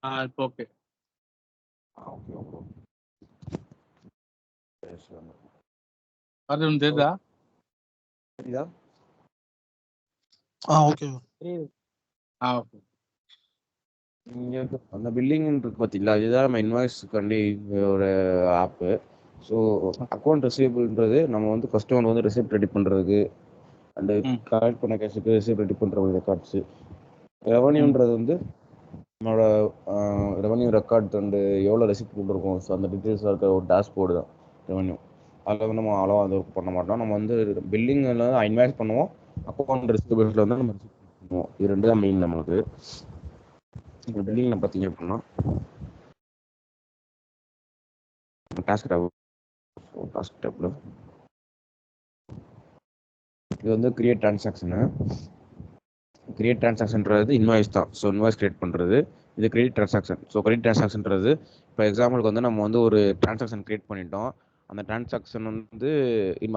இப்போ okay. Okay okay. அது ஒன்று தெரியுதா? சரிதா? ஓகே. ஓகே. இங்கே அந்த பில்லிங் இருக்கு பார்த்தீங்களா, இதுதான் நம்ம இன்வாய்ஸ்க்காண்டி ஒரு ஆப்பு. ஸோ அக்கௌண்ட் ரிசீவபிள்ன்றது நம்ம வந்து கஸ்டமர் வந்து ரிசிப்ட் ரெடி பண்ணுறதுக்கு அண்டு கலெக்ட் பண்ண கேஷுக்கு ரிசிப்ட் ரெடி பண்ணுற ரெக்கார்ட்ஸு. ரெவன்யூன்றது வந்து நம்மளோட ரெவன்யூ ரெக்கார்ட் அண்டு எவ்வளோ ரெசிப்ட் கொடுத்துருக்கோம், ஸோ அந்த டீட்டெயில்ஸ் இருக்கிற ஒரு டேஷ்போர்டு தான் ரெவன்யூ. அதில் வந்து நம்ம அளவாக அது பண்ண மாட்டோம். நம்ம வந்து பில்லிங்கில் வந்து இன்வாய்ஸ் பண்ணுவோம், அக்கௌண்ட் ரிசீவபிள்ஸில் வந்து நம்ம ரிசிப்ட் பண்ணுவோம். இது ரெண்டு தான் மெயின் நம்மளுக்கு. இப்போ பில்லிங்கில் பார்த்தீங்க அப்படின்னா டாஸ்க் டேப்பில் இது வந்து கிரியேட் ட்ரான்சாக்ஷன்றது இன்வாய்ஸ் தான். ஸோ இன்வாய்ஸ் கிரியேட் பண்ணுறது இது கிரெடிட் ட்ரான்சாக்ஷன். ஸோ கிரெடிட் ட்ரான்சாக்ஷன்றது இப்போ எக்ஸாம்பிளுக்கு வந்து நம்ம வந்து ஒரு ட்ரான்சாக்ஷன் கிரியேட் பண்ணிட்டோம். அந்த ட்ரான்சாக்ஷன் வந்து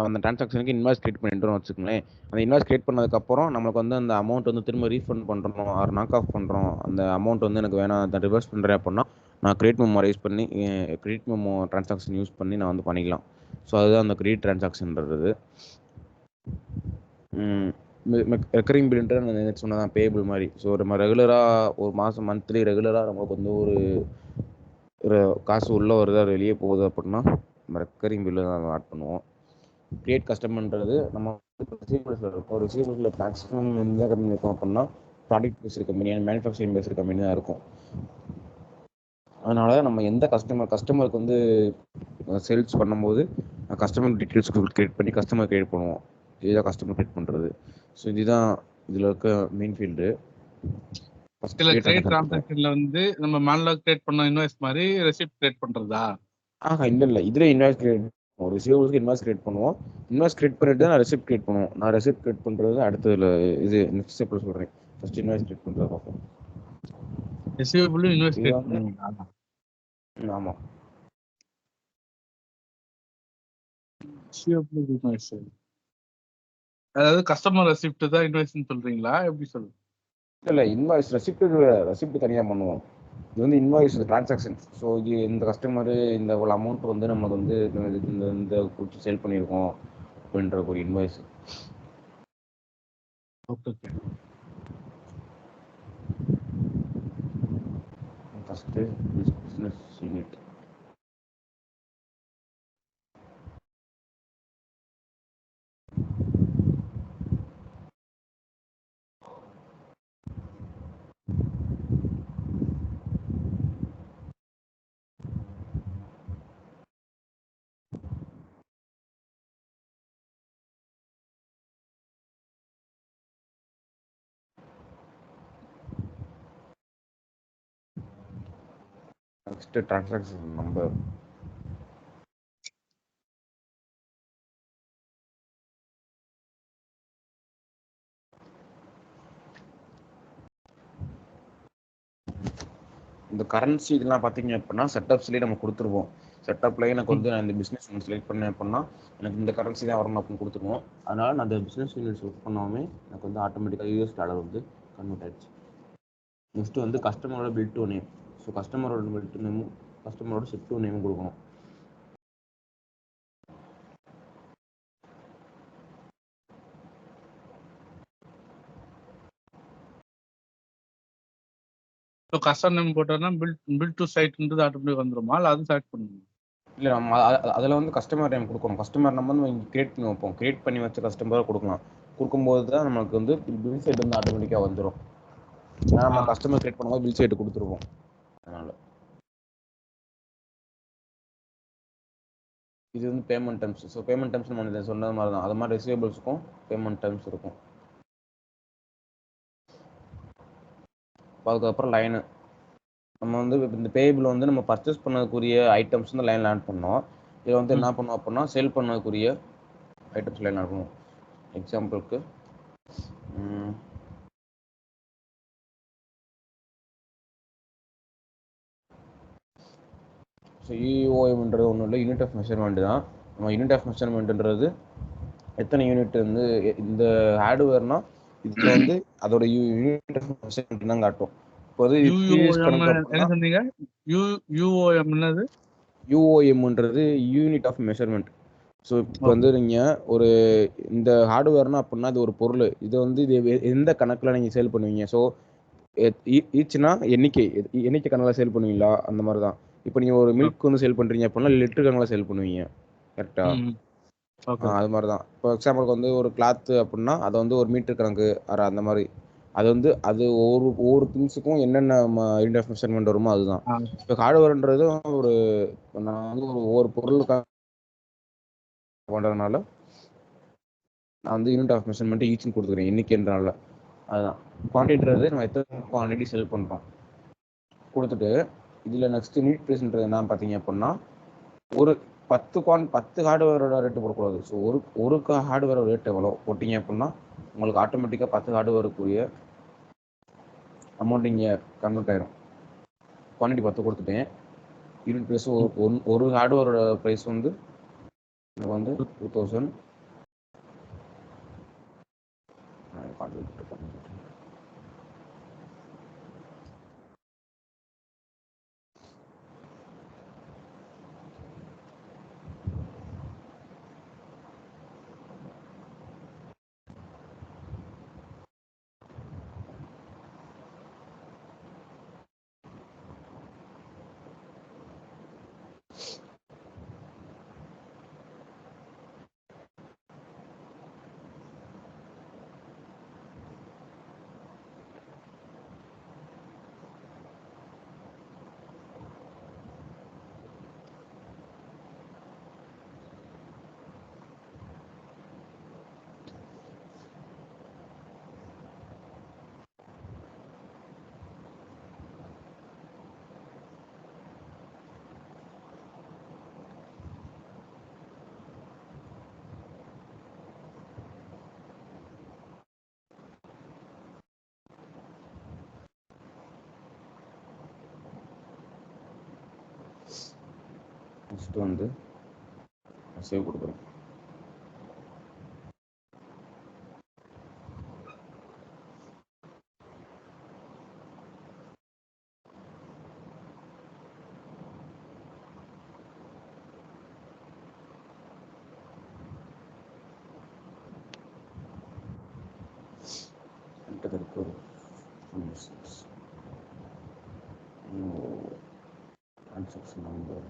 அந்த ட்ரான்சாக்ஷனுக்கு இன்வாய்ஸ் கிரியேட் பண்ணிட்டோம்னு வச்சுக்கோங்களேன். அந்த இன்வாய்ஸ் கிரியேட் பண்ணதுக்கப்புறம் நம்மளுக்கு வந்து அந்த அமௌண்ட் வந்து திரும்ப ரீஃபண்ட் பண்ணுறோம் ஆர் நாக் ஆஃப் பண்ணுறோம், அந்த அமௌண்ட் வந்து எனக்கு வேணாம் அதை ரிவர்ஸ் பண்ணுறேன் அப்படின்னா நான் கிரெடிட் மெமோ ரைஸ் பண்ணி கிரெடிட் மெமோ ட்ரான்சாக்ஷன் யூஸ் பண்ணி நான் வந்து பண்ணிக்கலாம். ஸோ அதுதான் அந்த கிரெடிட் ட்ரான்சாக்ஷன்றது. ரெக்கரிங் பில்ன்ற நான் சொன்னதான் பேபிள் மாதிரி. ஸோ நம்ம ரெகுலராக ஒரு மாதம் மந்த்லி ரெகுலராக நமக்கு வந்து ஒரு காசு உள்ளே வருதா வெளியே போகுது அப்படின்னா நம்ம ரெக்கரிங் பில்லு தான் ஆட் பண்ணுவோம். கிரியேட் கஸ்டமர்ன்றது நம்ம ரிசீவபிள்ஸில் இருக்கும். ரிசீவபிள்ஸில் மேக்ஸிமம் எந்த கம்பெனி இருக்கும் அப்படின்னா product based company and manufacturing based company தான் இருக்கும். அதனால் நம்ம எந்த கஸ்டமருக்கு வந்து சேல்ஸ் பண்ணும்போது கஸ்டமர் டீட்டெயில்ஸ் கிரியேட் பண்ணி கஸ்டமர் கிரியேட் பண்ணுவோம். இதுதான் கஸ்டமர் கிரியேட் பண்ணுறது. ஸோ இதுதான் இதில் இருக்க மெயின் ஃபீல்டு. கிரெடிட் ட்ரான்சாக்ஷன்ல வந்து நம்ம மேனுவலா கிரியேட் பண்ண இன்வாய்ஸ் மாதிரி ரெசிப்ட் கிரியேட் பண்றதா? இல்லை இதுல இன்வாய்ஸ் கிரியேட் ஒரு ரிசீவபிள்ஸ்க்கு இன்வாய்ஸ் கிரியேட் பண்ணுவோம். இன்வாய்ஸ் கிரியேட் பண்ணிட்டு நான் ரெசிப்ட் கிரியேட் பண்ணுவோம். நான் ரெசிப்ட் கிரியேட் பண்றது அடுத்ததுல இது நெக்ஸ்ட் ஸ்டெப்ல சொல்றேன். ஃபர்ஸ்ட் இன்வாய்ஸ் கிரியேட் பண்றது பார்ப்போம். ரிசீவபிள் இன்வாய்ஸ் கிரியேட் பண்ணுவீங்களா? ஆமா. ரிசீவபிள் இன்வாய்ஸ் அதாவது கஸ்டமர் ரெசிப்ட் தான் இன்வாய்ஸ்னு சொல்றீங்களா? எப்படி சொல்லுங்க? இல்ல இன்வாய்ஸ் ரெசிப்ட் தனியா பண்ணுவோம். இது வந்து இன்வாய்ஸ் டிரான்சாக்ஷன். ஸோ இது இந்த கஸ்டமர் இந்த ஒரு அமௌண்ட் வந்து நமக்கு வந்து இந்த கொடுத்து சேல் பண்ணியிருக்கோம் அப்படின்ற ஒரு invoice. Okay. First business unit. Next transaction number. இந்த கரன்சி இதெல்லாம் பார்த்தீங்க அப்படின்னா செட்டப்ஸ்லேயே நம்ம கொடுத்துருவோம். செட்டப்லேயே எனக்கு வந்து நான் இந்த பிஸ்னஸ் யூனிட் செலக்ட் பண்ணேன் அப்படின்னா எனக்கு இந்த கரன்சி தான் வரணும் அப்படின்னு கொடுத்துருவோம். அதனால நான் அந்த பிஸ்னஸ் யூனிட் செலக்ட் பண்ணாமே எனக்கு வந்து ஆட்டோமேட்டிக்காக யூஎஸ் டாலர் வந்து கன்வெர்ட் ஆயிடுச்சு. நெக்ஸ்ட் வந்து கஸ்டமரோட பில் டு நேம். ஸோ கஸ்டமரோட பில் டு நேமும் கஸ்டமரோட செட் டு நேமும் கொடுக்கணும். கஸ்டமர் நேம் போட்டோம்னா பில் டு சைட்ன்றது ஆட்டோமேட்டிக் வந்துருமா இல்ல அது செலக்ட் பண்ணுங்க? இல்லை நம்ம அதில் வந்து கஸ்டமர் நேம் கொடுக்கணும். கஸ்டமர் நம்ம வந்து கிரியேட் பண்ணி வைப்போம். கிரியேட் பண்ணி வச்ச கஸ்டமரை கொடுக்கலாம். கொடுக்கும்போது தான் நமக்கு வந்து பில் சைட் வந்து ஆட்டோமேட்டிக்காக வந்துடும். ஏன்னா நம்ம கஸ்டமர் கிரியேட் பண்ணும்போது பில் சைட் கொடுத்துருவோம். அதனால இது வந்து payment terms. So payment terms நம்ம சொன்னது மாதிரி தான். அது மாதிரி ரிசீவபிள்ஸுக்கும் பேமெண்ட் டெர்ம்ஸ் இருக்கும். அதுக்கப்புறம் லைனு நம்ம வந்து இந்த பேபிள் வந்து நம்ம பர்ச்சேஸ் பண்ணதுக்குரிய ஐட்டம்ஸ் வந்து லைனில் ஆட் பண்ணோம். இதில் வந்து என்ன பண்ணோம் அப்படின்னா சேல் பண்ணதுக்குரிய ஐட்டம்ஸ் லைன் ஆட் பண்ணுவோம். எக்ஸாம்பிளுக்கு ஸோ யூஓஎம்ன்றது ஒன்றும் இல்லை, யூனிட் ஆஃப் மெஷர்மெண்ட் தான். நம்ம யூனிட் ஆஃப் மெஷர்மெண்ட்ன்றது எத்தனை யூனிட் வந்து இந்த ஹார்ட்வேர்னா இதில் வந்து அதோட யூனிட் ஆஃப் மெஷர்மெண்ட் தான் காட்டும். இப்போ வந்து பீரியட்ஸ் யூயூஓஎம் கணக்கு என்ன அப்படின்னா சொன்னீங்க? யூஓஎம் என்னது? யூஓஎம்ன்றது யூனிட் ஆஃப் மெஷர்மெண்ட். ஸோ இப்போ வந்து நீங்கள் ஒரு இந்த ஹார்ட்வேர்னா அப்படின்னா இது ஒரு பொருள், இதை வந்து இது எந்த கணக்கில் நீங்கள் சேல் பண்ணுவீங்க? ஸோ ஈச்னா எண்ணிக்கை எண்ணிக்கை கணக்கில் சேல் பண்ணுவீங்களா? அந்த மாதிரி தான். இப்போ நீங்கள் ஒரு மில்க் வந்து சேல் பண்ணுறீங்க அப்படின்னா லிட்டர் கணக்கில் சேல் பண்ணுவீங்க, கரெக்டா? அது மாதிரி தான். இப்போ எக்ஸாம்பிளுக்கு வந்து ஒரு கிளாத்து அப்படின்னா அதை வந்து ஒரு மீட்டர் கணக்கு அந்த மாதிரி. அது வந்து அது ஒவ்வொரு திங்ஸுக்கும் என்னென்ன யூனிட் ஆஃப் மெஷர்மெண்ட் வருமோ அதுதான். இப்போ ஹார்ட்வேர்ன்றது ஒரு நான் வந்து ஒவ்வொரு பொருளுக்காக பண்ணுறதுனால நான் வந்து யூனிட் ஆஃப் மெஷர்மெண்ட் ஈச்சுன்னு கொடுத்துக்கிறேன் எண்ணிக்கைன்றனால. அதுதான் குவான்டிட்டின்றது நம்ம எத்தனை குவான்டிட்டி செல் பண்ணுறோம் கொடுத்துட்டு. இதில் நெக்ஸ்ட் யூனிட் ப்ரைஸ்ன்றது என்ன பார்த்தீங்க அப்படின்னா ஒரு 10 ஹார்ட்வேரோட ரேட்டு போடக்கூடாது. ஸோ ஒரு ஹார்ட்வேரோட ரேட் எவ்வளோ போட்டிங்க அப்படின்னா உங்களுக்கு ஆட்டோமேட்டிக்காக 10 ஹார்ட்வேருக்குரிய அமௌண்ட் இங்கே கன்வெர்ட் ஆயிரும். குவான்டிட்டி 10 கொடுத்துட்டேன். யூனிட் ப்ரைஸ் ஒரு ஹார்ட்வேரோட ப்ரைஸ் வந்து எனக்கு வந்து 2000. நெக்ஸ்ட் வந்து சேவ் கொடுக்குறேன். Transaction number.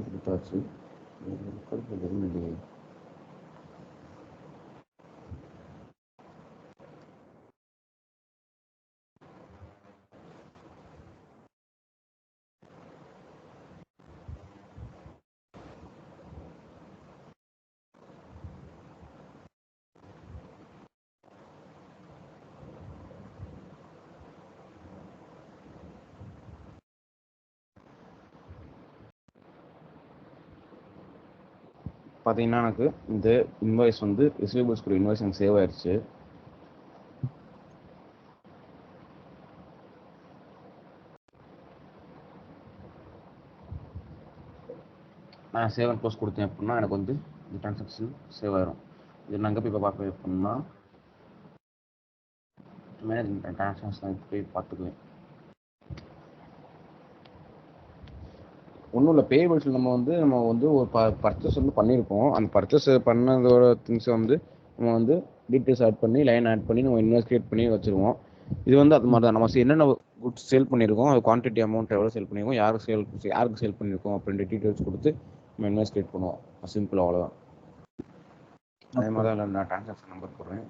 கொடுத்தாச்சு. இல்லையே. பார்த்தீங்கன்னா எனக்கு இந்த இன்வாய்ஸ் வந்து ரிசீவபிள்ஸ் கூட இன்வாய்ஸ் எனக்கு சேவ் ஆயிடுச்சு. நான் சேவ் அண்ட் க்ளோஸ் கொடுத்தேன் அப்படின்னா எனக்கு வந்து இந்த ட்ரான்சாக்ஷன் சேவ் ஆயிரும். இது நான் எங்கே போய் பார்ப்பேன் அப்படின்னா மேனேஜ் ட்ரான்சாக்ஷன் போய் பார்த்துக்குவேன். ஒன்றும் இல்லை, பேபிள்ஸில் நம்ம வந்து ஒரு பர்ச்சேஸ் வந்து பண்ணியிருக்கோம். அந்த பர்ச்சேஸ் பண்ணதோட திங்ஸை வந்து நம்ம வந்து டீட்டெயில்ஸ் ஆட் பண்ணி லைன் ஆட் பண்ணி நம்ம இன்வாய்ஸ் கிரியேட் பண்ணி வச்சுருவோம். இது வந்து அது மாதிரி தான். நம்ம என்னென்ன குட்ஸ் சேல் பண்ணியிருக்கோம், அது குவான்டிட்டி அமௌண்ட் எவ்வளோ சேல் பண்ணியிருக்கோம், யாருக்கு சேல் பண்ணியிருக்கோம் அப்படின்ற டீட்டெயில்ஸ் கொடுத்து நம்ம இன்வாய்ஸ் கிரியேட் பண்ணுவோம். சிம்பிள், அவ்வளோதான். அதே மாதிரி தான் நான் ட்ரான்சாக்ஷன் நம்பர் போடுறேன்.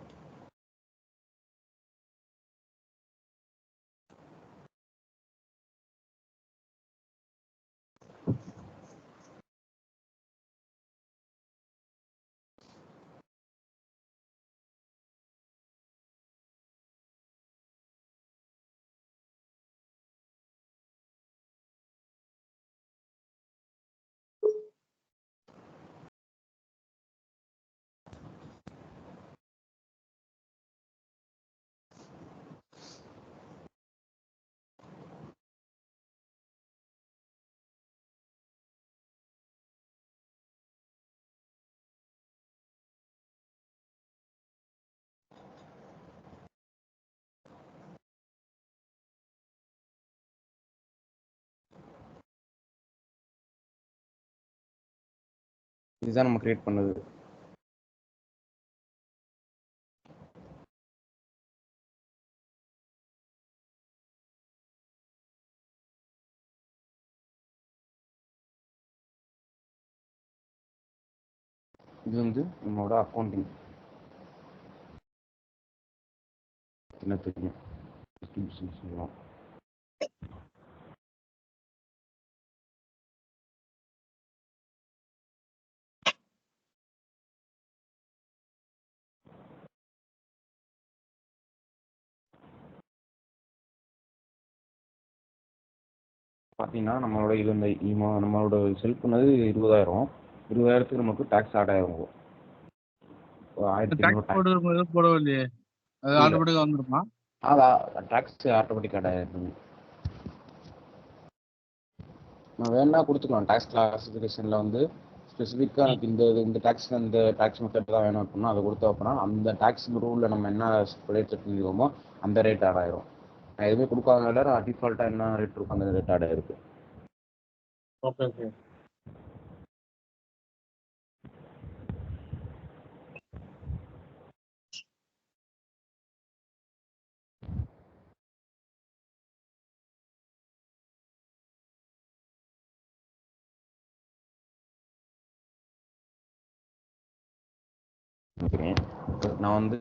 இதுதான் நம்ம கிரியேட் பண்ணது. இது வந்து நம்மளோட அக்கௌண்டிங் என்ன தெரியும் சொல்லலாம். பார்த்தீங்கன்னா நம்மளோட இது இந்த நம்மளோட செல் பண்ணது 20,000 நமக்கு டேக்ஸ் ஆட் ஆகும். 1500 டாக்ஸ் போடவே இல்லையே, அது ஆட்டோமேட்டிக்கா வந்துருமா? டேக்ஸ் ஆட்டோமேட்டிக் ஆட் ஆயிருக்கு. நான் வேணா கொடுத்துக்கலாம். டேக்ஸ் கிளாசிஃபிகேஷனில் வந்து ஸ்பெசிஃபிக்காக எனக்கு இந்த டேக்ஸ் மெத்தட் தான் வேணும் அப்படின்னா அதை கொடுத்தோம் அப்படின்னா அந்த டேக்ஸ் ரூலில் நம்ம என்ன ரேட் செட் பண்ணிடுவோமோ அந்த ரேட் ஆட் ஆயிரும். நான் எதுவுமே கொடுக்காதனால நான் டிஃபால்ட்டாக என்ன ரேட் இருக்கும் அந்த ரேட் ஆட் ஆயிருக்கு. Okay okay. நான் வந்து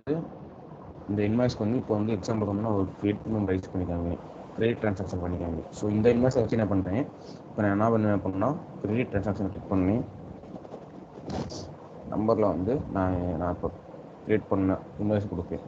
இந்த இன்வாய்ஸ்க்கு வந்து இப்போ வந்து எக்ஸாம்பிள் வந்து ஒரு கிரெடிட் ரைஸ் பண்ணிக்காங்க, கிரெடிட் ட்ரான்சாக்ஷன் பண்ணிக்காங்க. ஸோ இந்த இன்வாய்ஸை வச்சு என்ன பண்ணுறேன், இப்போ நான் என்ன பண்ணுவேன் அப்படின்னா கிரெடிட் ட்ரான்சாக்ஷன் கிளிக் பண்ணி நம்பரில் வந்து நான் இப்போ கிரியேட் பண்ண இன்வாய்ஸ் கொடுப்பேன்.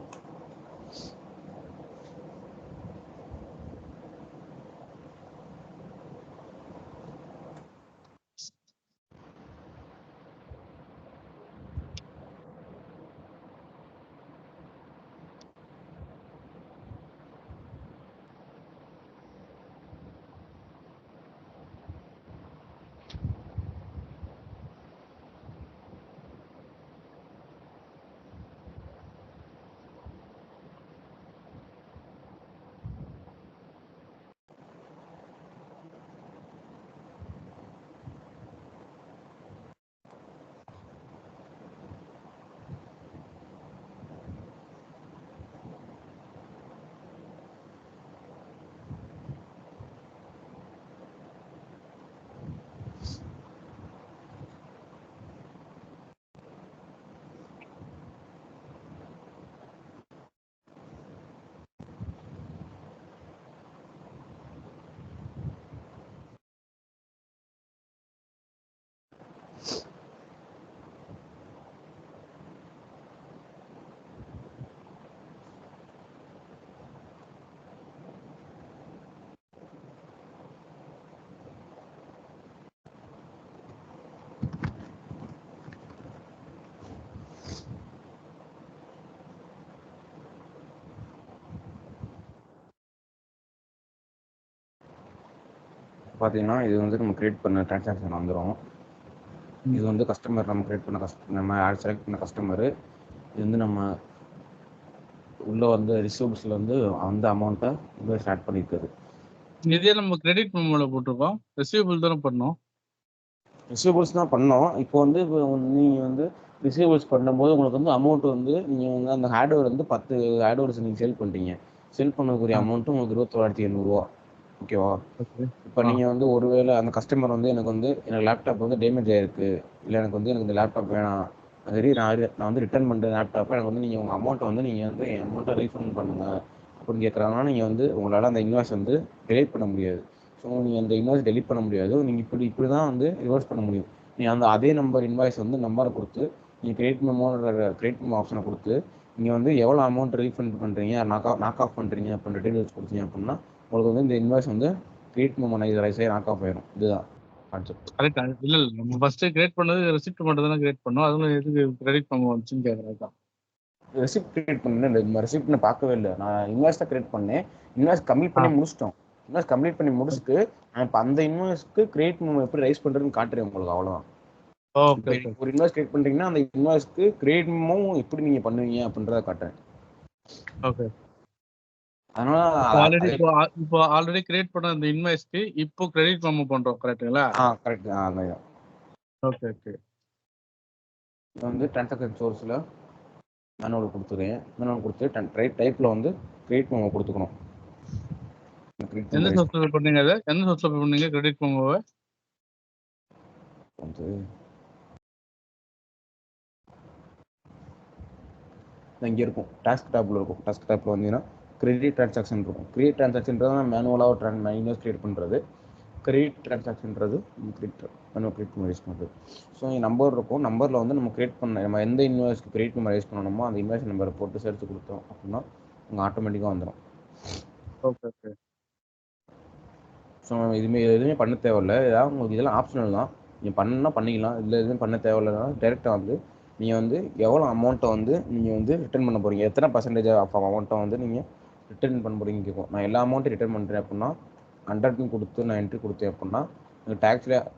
பார்த்தீங்கன்னா இது வந்து நம்ம கிரியேட் பண்ண ட்ரான்சாக்ஷன் வந்துடும். இது வந்து கஸ்டமர் நம்ம கிரியேட் பண்ண நம்ம செலக்ட் பண்ண கஸ்டமரு. இது வந்து நம்ம உள்ள வந்து ரிசீவபிள்ஸ்ல வந்து அந்த அமௌண்ட்டை இன்வாய்ஸ் ஆட் பண்ணியிருக்குது. இதே நம்ம கிரெடிட் மெமோல போட்டிருக்கோம், ரிசீவபிள் தானே பண்ணோம். ரிசீவபிள்ஸ் தான் பண்ணோம். இப்போ வந்து நீங்கள் வந்து ரிசீவபிள்ஸ் பண்ணும்போது உங்களுக்கு வந்து அமௌண்ட் வந்து நீங்கள் வந்து அந்த ஹேர்ட்வேர் வந்து 10 ஹேர்ட்வேர்ஸ் நீங்கள் செல் பண்ணுறீங்க. செல் பண்ணக்கூடிய அமௌண்ட்டு உங்களுக்கு 21,800 ஓகேவா? இப்போ நீங்கள் வந்து ஒருவேளை அந்த கஸ்டமர் வந்து எனக்கு லேப்டாப் வந்து டேமேஜ் ஆயிருக்கு, இல்லை எனக்கு இந்த லேப்டாப் வேணாம், சரி நான் வந்து ரிட்டர்ன் பண்ணுறேன் லேப்டாப்பை, எனக்கு வந்து நீங்கள் உங்கள் அமௌண்ட்டை வந்து நீங்கள் வந்து என் அமௌண்ட்டை ரீஃபண்ட் பண்ணுங்க அப்படின்னு கேட்குறாங்கன்னா நீங்கள் வந்து உங்களால் அந்த இன்வாய்ஸ் வந்து டெலிட் பண்ண முடியாது. ஸோ நீங்கள் அந்த இன்வாய்ஸ் டெலிட் பண்ண முடியாது. நீங்கள் இப்படி தான் வந்து ரிவர்ஸ் பண்ண முடியும். நீங்கள் அதே இன்வாய்ஸ் வந்து நம்பரை கொடுத்து நீங்கள் கிரெடிட் மெமோ ஆப்ஷனை கொடுத்து நீங்கள் வந்து எவ்வளோ அமௌண்ட் ரீஃபண்ட் பண்ணுறீங்க, நாக் ஆஃப் பண்ணுறீங்க அப்படின்ற டீடைல்ஸ் கொடுத்தீங்க அப்படின்னா உங்களுக்கு வந்து இந்த இன்வாய்ஸ் வந்து கிரெடிட் மெமோ நாக் ஆஃப் ஆயிடும். இதுதான் கான்செப்ட். கரெக்டா? இல்ல நம்ம ஃபர்ஸ்ட் கிரியேட் பண்ணது ரெசிப்ட் மட்டும் தானே கிரியேட் பண்ணோம், அதுல எதுக்கு கிரெடிட் மெமோ வந்துச்சுன்னு கேக்குறேன். ரெசிப்ட் கிரியேட் பண்ணேன், இந்த ரெசிப்ட் நான் பார்க்கவே இல்லை. நான் இன்வாய்ஸ் தான் கிரியேட் பண்ணேன். இன்வாய்ஸ் கம்ப்ளீட் பண்ணி முடிச்சிட்டோம். இன்வாய்ஸ் கம்ப்ளீட் பண்ணி முடிச்சுட்டு நான் இப்போ அந்த இன்வாய்ஸ்க்கு கிரியேட் மெமோ எப்படி ரைஸ் பண்ணுறதுன்னு காட்டுறேன் உங்களுக்கு, அவ்வளோதான். ஒரு இன்வாய்ஸ் கிரியேட் பண்ணுறீங்கன்னா அந்த இன்வாய்ஸ்க்கு கிரியேட் மெமோ எப்படி நீங்கள் பண்ணுவீங்க அப்படின்றத காட்டுறேன். ஓகே. அதனால இப்போ ஆல்ரெடி கிரியேட் பண்ண அந்த இன்வாய்ஸ்க்கு இப்போ கிரெடிட் மெமோ பண்றோம், கரெக்ட்டுங்களா? கரெக்ட். Okay okay. இது வந்து டிரான்சாக்ஷன் சோர்ஸில் மேனுவல் கொடுத்துருக்கேன். மேனுவல் கொடுத்து ட்ரேட் டைப்பில் வந்து கிரியேட் மெமோ கொடுத்துக்கணும். எந்த சோர்ஸ்ல பண்ணீங்க அதை? எந்த சோர்ஸ்ல பண்ணீங்க கிரெடிட் மெமோவை? வந்து இங்கே இருக்கும், டாஸ்க் டேப்பில் இருக்கும். டாஸ்க் டேப்பில் வந்தீங்கன்னா கிரெடிட் டிரான்சாக்ஷன் இருக்கும். கிரியேட் டிரான்சாக்ஷன்றது மேனுவலாக இன்வெஸ்ட் கிரியேட் பண்ணுறது. கிரெடிட் டிரான்சாக்ஷன்றது கிரியேட் பண்ண யூஸ் பண்ணுறது. ஸோ இங்கே நம்பர் இருக்கும். நம்பரில் வந்து நம்ம கிரியேட் பண்ண நம்ம எந்த இன்வாய்ஸ்க்கு கிரியேட் நம்ம ரைஸ் பண்ணணுமோ அந்த இன்வாய்ஸ் நம்பரை போட்டு சேர்த்து கொடுத்தோம் அப்படின்னா உங்கள் ஆட்டோமேட்டிக்காக வந்துடும். Okay okay. ஸோ எதுவுமே பண்ண தேவையில்லை. ஏதாவது உங்களுக்கு இதெல்லாம் ஆப்ஷனல் தான். நீங்கள் பண்ணணும்னா பண்ணிக்கலாம். இதில் எதுவும் பண்ண தேவையில்லைனா டேரெக்டாக வந்து நீங்கள் வந்து எவ்வளோ அமௌண்ட்டை வந்து நீங்கள் வந்து ரிட்டர்ன் பண்ண போகிறீங்க, எத்தனை பர்சன்டேஜ் ஆஃப் அமௌண்ட்டை வந்து நீங்கள் ரிட்டர்ன் பண்ண போகிறீங்க கேட்கும். நான் எல்லா அமௌண்ட்டும் ரிட்டர்ன் பண்ணுறேன் அப்படின்னா 100ன்னு கொடுத்து நான் என்ட்ரி கொடுத்தேன் அப்படின்னா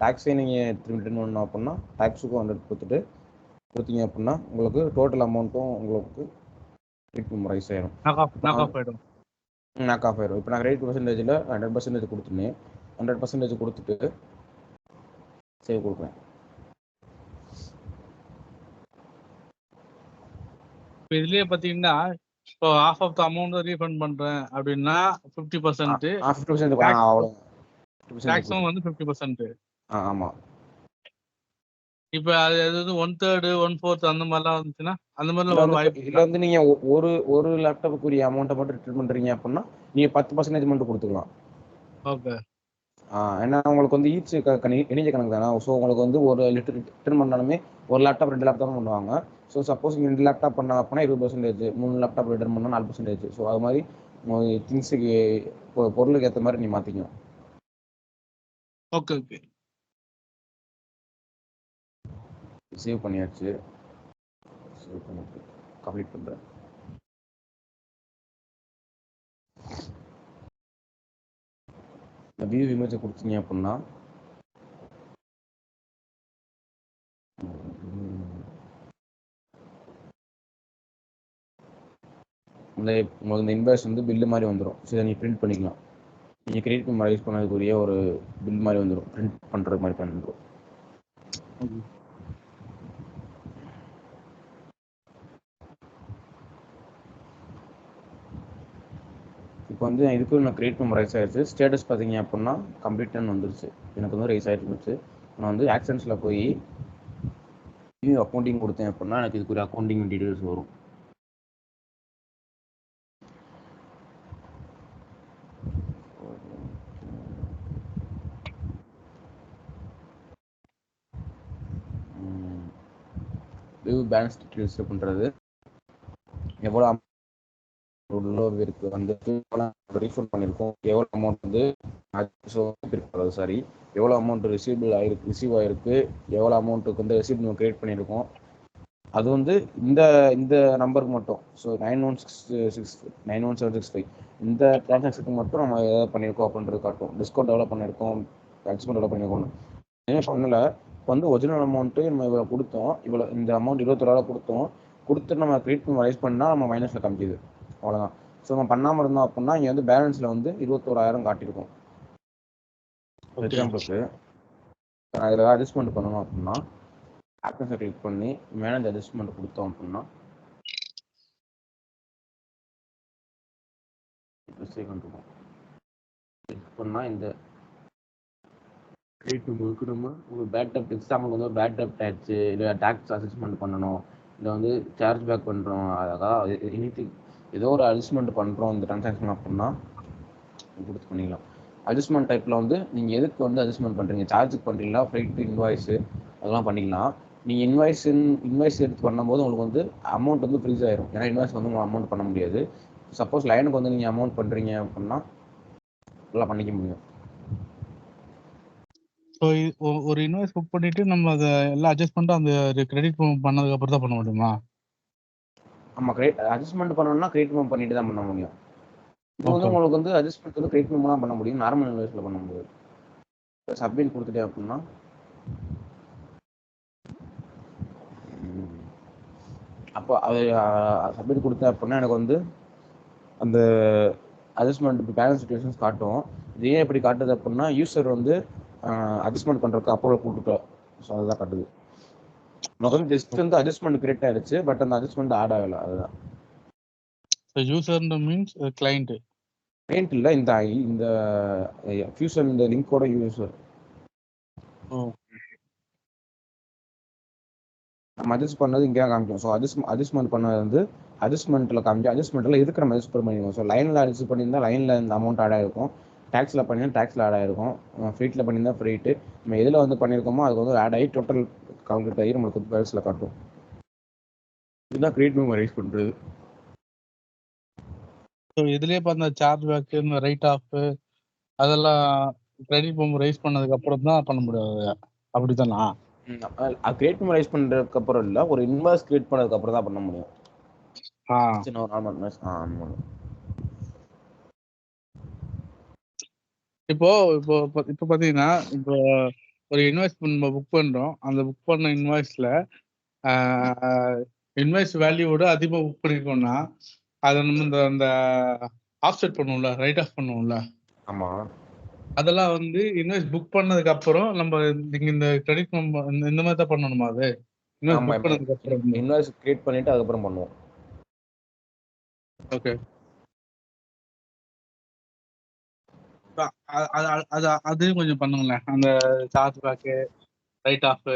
டேக்ஸே நீங்கள் திரும்பி ரிட்டர்ன் பண்ணணும் அப்படின்னா டேக்ஸுக்கும் 100 கொடுத்தீங்க அப்படின்னா உங்களுக்கு டோட்டல் அமௌண்ட்டும் உங்களுக்கு ரைஸ் ஆயிடும். நாக் ஆஃப் ஆயிடும். இப்போ நான் கிரெடிட் பர்சன்டேஜில் 100% கொடுத்துனேன். 100% கொடுத்துட்டு சேவ் கொடுக்குறேன். இப்போ இதுலயே பாத்தீங்கன்னா இப்போ half of the amount refund பண்றேன் அப்படின்னா 50%, 50% டாக்ஸும் வந்து 50%. ஆமாம். இப்போ அது எதாவது 1/3 1/4 அந்த மாதிரிலாம் வந்துச்சுன்னா அந்த மாதிரிலாம் ஒரு வாய்ப்பு. இதில் வந்து நீங்கள் ஒரு லேப்டாப்புக்குரிய அமௌண்ட்டை மட்டும் ரிட்டர்ன் பண்ணுறீங்க அப்படின்னா நீங்கள் 10% மட்டும் கொடுத்துக்கலாம். ஓகே. ஏன்னா உங்களுக்கு வந்து ஈச் இணைஞ்ச கணக்கு தானே. ஸோ உங்களுக்கு வந்து ஒரு ரிட்டர்ன் பண்ணாலுமே ஒரு லேப்டாப் 2 லேப்டாப் பண்ணுவாங்க. ஸோ சப்போஸ் நீங்கள் 2 லேப்டாப் பண்ண அப்படின்னா 20%, 3 லேப்டாப் ரிட்டர்ன் பண்ணால் 4%. ஸோ அது மாதிரி திங்ஸுக்கு பொருளுக்கு ஏற்ற மாதிரி நீ மாற்றிக்கணும். Okay okay. சேவ் பண்ணியாச்சு. சேவ் பண்ணிட்டு கம்ப்ளீட் பண்ணுறேன். வியூ இமேஜை கொடுத்தீங்க அப்படின்னா உங்களுக்கு இந்த இன்வாய்ஸ் வந்து பில்லு மாதிரி வந்துடும். ஸோ இதை நீங்கள் பிரிண்ட் பண்ணிக்கலாம். நீங்கள் கிரியேட் பண்ணி ரைஸ் பண்ணதுக்குரிய ஒரு பில் மாதிரி வந்துடும். பிரிண்ட் பண்ணுறது மாதிரி பண்ணிடும். இப்போ வந்து இதுக்கும் நான் கிரியேட் பண்ண ரைஸ் ஆகிடுச்சு. ஸ்டேட்டஸ் பார்த்தீங்க அப்படின்னா கம்ப்ளீட்டாக வந்துருச்சு. எனக்கு வந்து ரைஸ் ஆகிட்டு இருந்துச்சு. நான் வந்து ஆக்ஷன்ஸில் போய் நியூ அக்கௌண்டிங் கொடுத்தேன் அப்படின்னா எனக்கு இதுக்குரிய அக்கௌண்டிங் டீட்டெயில்ஸ் வரும். வியூ பேலன்ஸ் டீட்டெயில்ஸ் பண்ணுறது எவ்வளோ இருக்கு வந்து ரீஃபண்ட் பண்ணியிருக்கோம், எவ்வளோ அமௌண்ட் வந்து சாரி எவ்வளோ அமௌண்ட் ரிசீவ் ஆகிருக்கு, எவ்வளோ அமௌண்ட்டுக்கு வந்து ரெசிப்ட் நம்ம கிரியேட் பண்ணியிருக்கோம். அது வந்து இந்த நம்பருக்கு மட்டும். ஸோ 9176 இந்த டிரான்சாக்ஷனுக்கு மட்டும் நம்ம எதாவது பண்ணியிருக்கோம் அப்படின்றது காட்டும். டிஸ்கவுண்ட் எவ்வளோ பண்ணியிருக்கோம், டிஸ்கவுண்ட் எவ்வளோ பண்ணியிருக்கோம் என்ன பண்ணல. வந்து ஒரிஜினல் அமௌண்ட்டு நம்ம இவ்வளோ கொடுத்தோம், இவ்வளோ இந்த அமௌண்ட் 21 கொடுத்தோம். கொடுத்துட்டு நம்ம கிரியேட் பண்ணி ரைஸ் பண்ணால் நம்ம மைனஸில் காமிக்குது. அவ்வளோதான். ஸோ நம்ம பண்ணாமல் இருந்தோம் அப்படின்னா இங்கே வந்து பேலன்ஸில் வந்து 21,000 காட்டியிருக்கும். எக்ஸாம்பிளுக்கு நான் இதில் அட்ஜஸ்ட்மெண்ட் பண்ணணும் அப்படின்னா ஆக்ஷன்ஸை கிளிக் பண்ணி மேனேஜ் அட்ஜஸ்ட்மெண்ட் கொடுத்தோம் அப்படின்னா கிளிக் பண்ணால் இந்த கிரியேட் பண்ணுறதுக்கு நம்ம ஒரு பேட் டெப்ட் எக்ஸாம்பிளுக்கு வந்து ஒரு பேட் டெப்ட் ஆயிடுச்சு, இல்லை டேக்ஸ் அசஸ்மெண்ட் பண்ணணும், இல்லை வந்து சார்ஜ் பேக் பண்ணுறோம், அதாவது எனிதிங் ஏதோ ஒரு அட்ஜஸ்ட்மெண்ட் பண்ணுறோம் இந்த ட்ரான்சாக்ஷன் அப்படின்னா கொடுத்து பண்ணிக்கலாம். அட்ஜஸ்ட்மெண்ட் டைப்பில் வந்து நீங்கள் எதுக்கு வந்து அட்ஜஸ்ட்மெண்ட் பண்ணுறீங்க, சார்ஜுக்கு பண்ணுறீங்களா, ஃப்ரைட் இன்வாய்ஸு அதெல்லாம் பண்ணிக்கலாம். நீங்கள் இன்வாய்ஸ் எடுத்து பண்ணும்போது உங்களுக்கு வந்து அமௌண்ட் வந்து ஃப்ரீஸ் ஆயிரும். ஏன்னா இன்வாய்ஸ் வந்து உங்களுக்கு அமௌண்ட் பண்ண முடியாது. சப்போஸ் லைனுக்கு வந்து நீங்கள் அமௌண்ட் பண்ணுறீங்க அப்படின்னா எல்லாம் பண்ணிக்க முடியும். ஸோ ஒரு இன்வாய்ஸ் புக் பண்ணிட்டு நம்ம அதை எல்லாம் அட்ஜஸ்ட் பண்ணிட்டு அந்த கிரெடிட் பண்ணதுக்கு அப்புறம் தான் பண்ண முடியுமா? ஆமாம், அட்ஜஸ்ட்மெண்ட் பண்ணணும்னா கிரெடிட் மெமோ பண்ணிட்டு தான் பண்ண முடியும். இப்போ வந்து உங்களுக்கு வந்து அட்ஜஸ்ட்மெண்ட் வந்து கிரெடிட் மெமோ தான் பண்ண முடியும், நார்மல் இன்வாய்ஸில் பண்ண முடியாது. சப்மிட் கொடுத்துட்டே அப்படின்னா அப்போ அது சப்மிட் கொடுத்தேன் அப்படின்னா எனக்கு வந்து அந்த அட்ஜஸ்ட்மெண்ட் பேலன்ஸ் சிச்சுவேஷன்ஸ் காட்டும். இது ஏன் எப்படி காட்டுது அப்படின்னா யூசர் வந்து அட்ஜஸ்ட்மெண்ட் பண்ணுறதுக்கு அப்ரூவல் கொடுத்துட்டோம். ஸோ அதுதான் காட்டுது. நமக்கு வந்து ஜஸ்ட் வந்து அட்ஜஸ்ட்மெண்ட் கிரியேட் ஆயிடுச்சு, பட் அந்த அட்ஜஸ்ட்மெண்ட் ஆட் ஆகல. அதுதான் யூசர் மீன்ஸ் கிளைண்ட். கிளைண்ட் இல்ல, இந்த இந்த ஃபியூஷன் இந்த லிங்கோட யூசர். நம்ம அட்ஜஸ்ட் பண்ணது இங்கே காமிக்கும். ஸோ அட்ஜஸ்ட்மெண்ட் பண்ணது வந்து அட்ஜஸ்ட்மெண்ட்டில் காமிக்கும். அட்ஜஸ்ட்மெண்ட்டில் எதுக்கு நம்ம அட்ஜஸ்ட் பண்ணிருக்கோம். ஸோ லைனில் அட்ஜஸ்ட் பண்ணியிருந்தால் லைனில் இந்த அமௌண்ட் ஆட் ஆகிருக்கும். டேக்ஸில் பண்ணியிருந்தா டேக்ஸில் ஆட் ஆகிருக்கும். ஃப்ரீட்டில் பண்ணியிருந்தா ஃப்ரீட்டு. நம்ம எதில் வந்து பண்ணியிருக்கோமோ அதுக்கு வந்து ஆட் ஆகி டோட்டல் கால்குலேட் ஆகி நம்மளுக்கு பேலன்ஸில் காட்டும். இதுதான் கிரியேட் மெமோ ரைஸ் பண்ணுறது. ஸோ இதுலேயே பார்த்தா சார்ஜ் பேக்கு, இந்த ரைட் ஆஃப் அதெல்லாம் கிரெடிட் மெமோ ரைஸ் பண்ணதுக்கு அப்புறம் தான் பண்ண முடியாது, அப்படித்தானா? கிரியேட் மெமோ ரைஸ் பண்ணுறதுக்கு அப்புறம் இல்லை, ஒரு இன்வாய்ஸ் கிரியேட் பண்ணதுக்கு அப்புறம் தான் பண்ண முடியும். இப்போ இப்போ இப்போ பாத்தீங்கன்னா, இப்போ ஒரு இன்வாய்ஸ் நம்ம புக் பண்றோம். அந்த புக் பண்ண இன்வாய்ஸ்ல இன்வாய்ஸ் வேல்யூவோட அதிகமாக புக் பண்ணிருக்கோம்னா அதை நம்ம இந்த ஆஃப்செட் பண்ணுவோம்ல, ரைட் ஆஃப் பண்ணுவோம்ல. ஆமா, அதெல்லாம் வந்து இன்வாய்ஸ் புக் பண்ணதுக்கு அப்புறம் நம்ம இந்த கிரெடிட் நம்ம இந்த மாதிரி தான் பண்ணணுமா? அது இன்வாய்ஸ் புக் பண்ணதுக்கு அப்புறம் இன்வாய்ஸ் கிரியேட் பண்ணிட்டு அதுக்கப்புறம் பண்ணுவோம். ஓகே, அதையும் கொஞ்சம் பண்ணுங்களேன். அந்த சார்ஜ் பேக்கு, ரைட் ஆஃப்.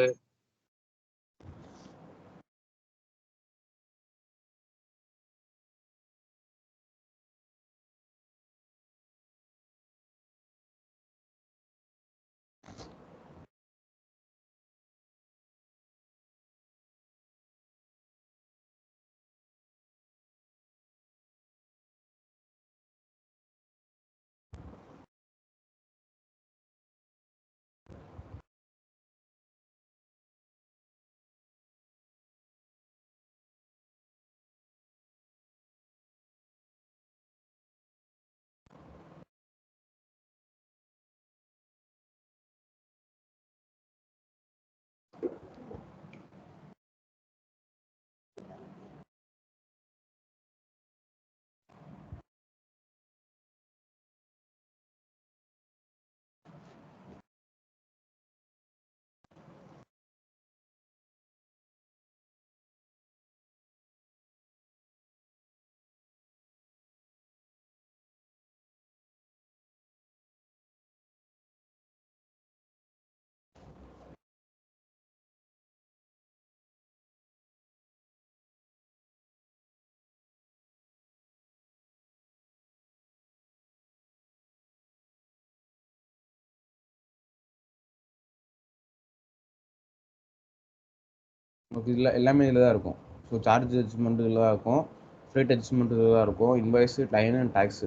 நமக்கு இதில் எல்லாமே இதில் தான் இருக்கும். ஸோ சார்ஜ் அட்ஜஸ்ட்மெண்ட் இதில் தான் இருக்கும், ஃப்ரீட் அட்ஜஸ்ட்மெண்ட் இதில் தான் இருக்கும், invoice, line and tax.